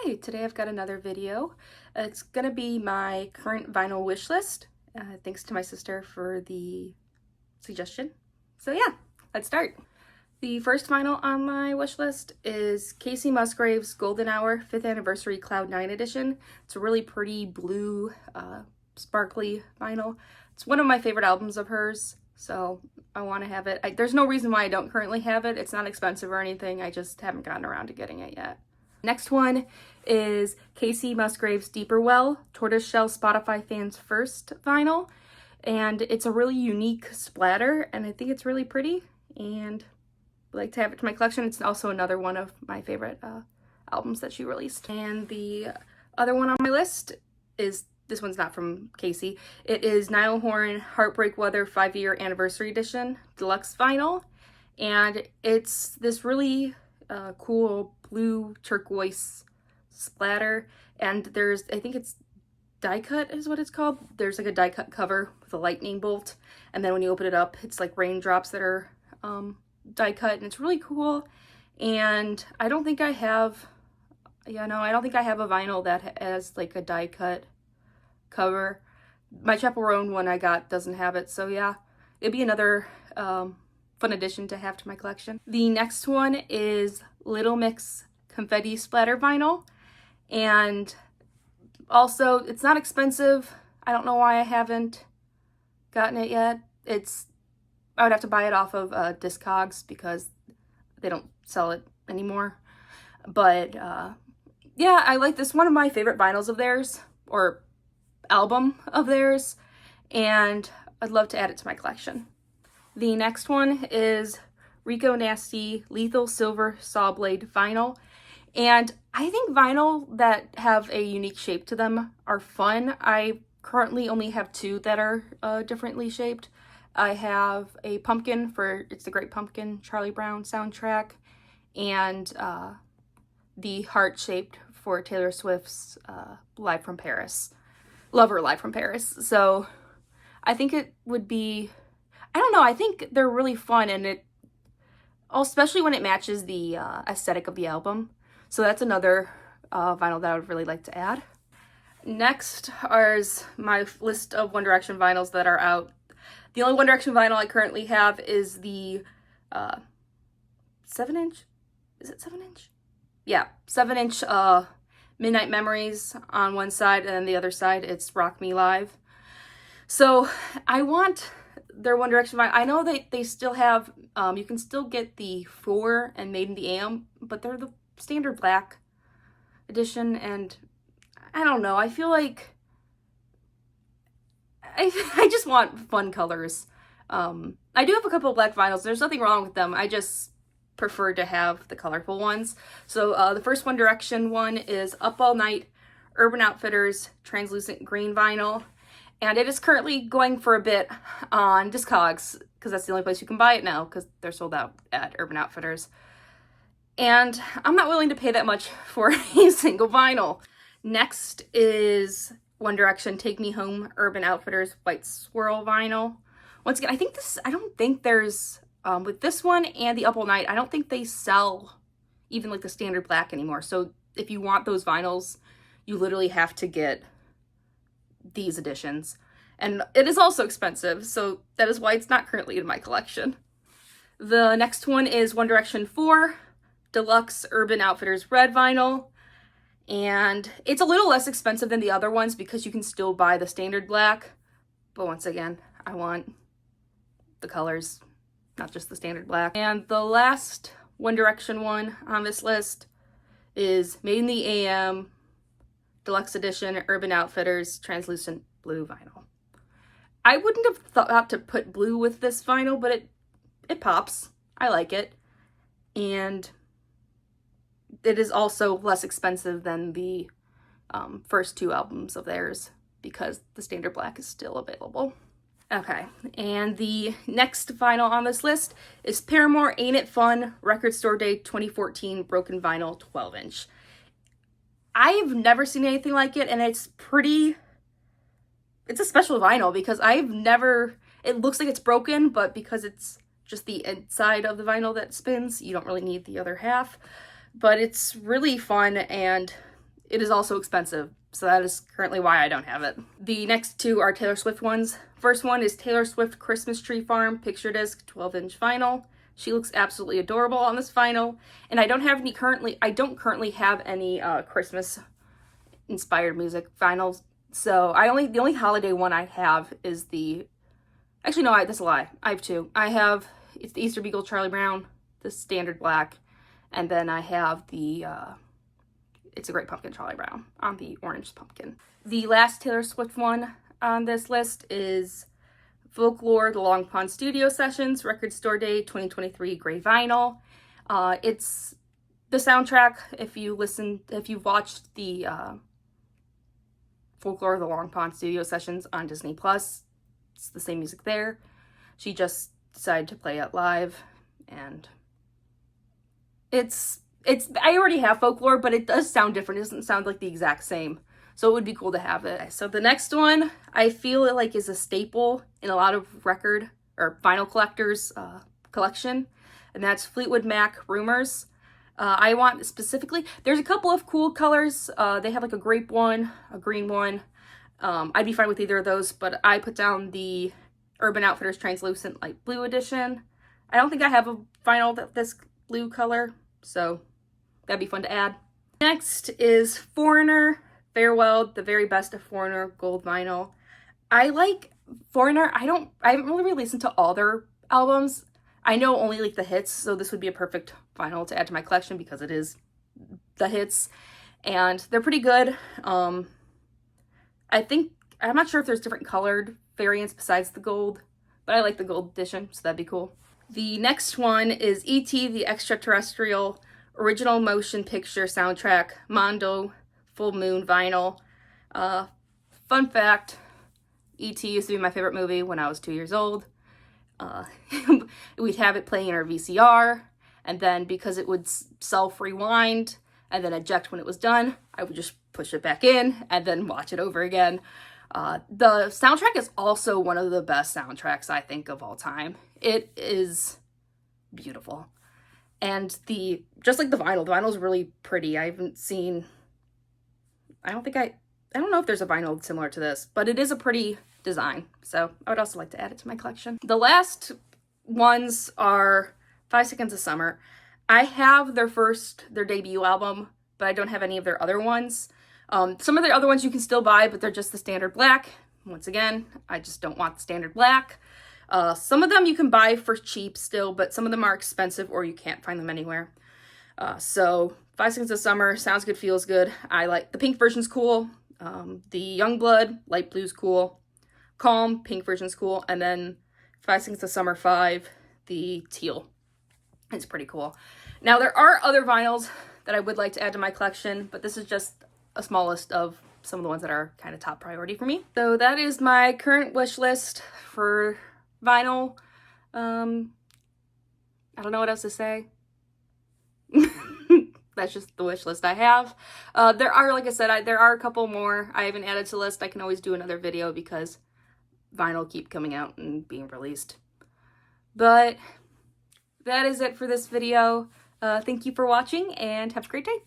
Hi, today I've got another video. It's gonna be my current vinyl wish list. Thanks to my sister for the suggestion. So yeah, let's start. The first vinyl on my wish list is Kacey Musgraves' Golden Hour 5th Anniversary Cloud 9 edition. It's a really pretty blue, sparkly vinyl. It's one of my favorite albums of hers, so I want to have it. There's no reason why I don't currently have it. It's not expensive or anything. I just haven't gotten around to getting it yet. Next one is Kacey Musgraves' Deeper Well, Tortoiseshell Spotify Fans First vinyl. And it's a really unique splatter, and I think it's really pretty, and I like to have it to my collection. It's also another one of my favorite albums that she released. And the other one on my list is, this one's not from Kacey, it is Niall Horan Heartbreak Weather 5-Year Anniversary Edition Deluxe Vinyl. And it's this really cool blue turquoise splatter, and there's, I think it's die cut is what it's called. There's like a die cut cover with a lightning bolt, and then when you open it up, it's like raindrops that are die cut, and it's really cool. And I don't think I have, I don't think I have a vinyl that has like a die cut cover. My Chaperone one I got doesn't have it, so yeah, it'd be another fun addition to have to my collection. The next one is Little Mix Confetti Splatter Vinyl, and also it's not expensive. I don't know why I haven't gotten it yet. I would have to buy it off of Discogs because they don't sell it anymore. But yeah, I like this. One of my favorite vinyls of theirs, or album of theirs, and I'd love to add it to my collection. The next one is Rico Nasty Lethal Silver Saw Blade Vinyl. And I think vinyl that have a unique shape to them are fun. I currently only have two that are differently shaped. I have a pumpkin for It's the Great Pumpkin Charlie Brown soundtrack, and the heart-shaped for Taylor Swift's Live from Paris. Lover Live from Paris. So I think it would be, I don't know, I think they're really fun, and it, especially when it matches the aesthetic of the album. So that's another vinyl that I would really like to add. Next is my list of One Direction vinyls that are out. The only One Direction vinyl I currently have is the 7-inch? Is it 7-inch? Yeah, 7-inch Midnight Memories on one side, and then the other side it's Rock Me Live. So I want their One Direction vinyl. I know that they still have, you can still get the 4 and Made in the AM, but they're the standard black edition, and I don't know, I feel like I just want fun colors. I do have a couple of black vinyls. There's nothing wrong with them. I just prefer to have the colorful ones. So the first One Direction one is Up All Night Urban Outfitters Translucent Green Vinyl. And it is currently going for a bit on Discogs, because that's the only place you can buy it now, because they're sold out at Urban Outfitters. And I'm not willing to pay that much for a single vinyl. Next is One Direction Take Me Home Urban Outfitters White Swirl Vinyl. Once again, I don't think there's, with this one and the Up All Night, I don't think they sell even like the standard black anymore. So if you want those vinyls, you literally have to get these editions. And it is also expensive, so that is why it's not currently in my collection. The next one is One Direction 4 Deluxe Urban Outfitters Red Vinyl. And it's a little less expensive than the other ones because you can still buy the standard black. But once again, I want the colors, not just the standard black. And the last One Direction one on this list is Made in the AM Deluxe Edition Urban Outfitters Translucent Blue Vinyl. I wouldn't have thought to put blue with this vinyl, but it pops. I like it. And it is also less expensive than the first two albums of theirs because the standard black is still available. Okay, and the next vinyl on this list is Paramore Ain't It Fun Record Store Day 2014 Broken Vinyl 12-inch. I've never seen anything like it, and it's a special vinyl because it looks like it's broken, but because it's just the inside of the vinyl that spins, you don't really need the other half. But it's really fun, and it is also expensive, so that is currently why I don't have it. The next two are Taylor Swift ones. First one is Taylor Swift Christmas Tree Farm Picture Disc 12-inch vinyl. She looks absolutely adorable on this vinyl, and I don't currently have any Christmas inspired music vinyls. So the only holiday one I have is that's a lie. I have two. It's the Easter Beagle Charlie Brown, the standard black, and then I have the It's a Great Pumpkin Charlie Brown on the orange pumpkin. The last Taylor Swift one on this list is Folklore, The Long Pond Studio Sessions, Record Store Day 2023 Gray Vinyl. It's the soundtrack. If you've watched the Folklore, The Long Pond Studio Sessions on Disney Plus, it's the same music there. She just decided to play it live, and I already have Folklore, but it does sound different. It doesn't sound like the exact same. So it would be cool to have it. So the next one, I feel it like is a staple in a lot of record or vinyl collectors' collection, and that's Fleetwood Mac Rumors. I want specifically, there's a couple of cool colors. They have like a grape one, a green one. I'd be fine with either of those, but I put down the Urban Outfitters Translucent Light Blue edition. I don't think I have a vinyl this blue color, so that'd be fun to add. Next is Foreigner Farewell, the Very Best of Foreigner gold vinyl. I like Foreigner. I haven't really listened to all their albums. I know only like the hits, so this would be a perfect vinyl to add to my collection because it is the hits, and they're pretty good. I'm not sure if there's different colored variants besides the gold, but I like the gold edition, so that'd be cool. The next one is E.T. the Extraterrestrial Original Motion Picture Soundtrack Mondo Full Moon Vinyl. Fun fact, E.T. used to be my favorite movie when I was 2 years old. We'd have it playing in our VCR, and then because it would self-rewind and then eject when it was done, I would just push it back in and then watch it over again. The soundtrack is also one of the best soundtracks I think of all time. It is beautiful. And just like the vinyl is really pretty. I don't know if there's a vinyl similar to this, but it is a pretty design. So I would also like to add it to my collection. The last ones are 5 Seconds of Summer. I have their debut album, but I don't have any of their other ones. Some of the other ones you can still buy, but they're just the standard black. Once again, I just don't want the standard black. Some of them you can buy for cheap still, but some of them are expensive or you can't find them anywhere. So 5 Seconds of Summer, sounds good, feels good. I like the pink version's cool. The Youngblood, light blue's cool. Calm, pink version's cool. And then 5 Seconds of Summer 5, the teal. It's pretty cool. Now there are other vinyls that I would like to add to my collection, but this is just a small list of some of the ones that are kind of top priority for me. So that is my current wish list for vinyl. I don't know what else to say. That's just the wish list I have. There are, like I said, there are a couple more I haven't added to the list. I can always do another video because vinyl keep coming out and being released. But that is it for this video. Thank you for watching and have a great day.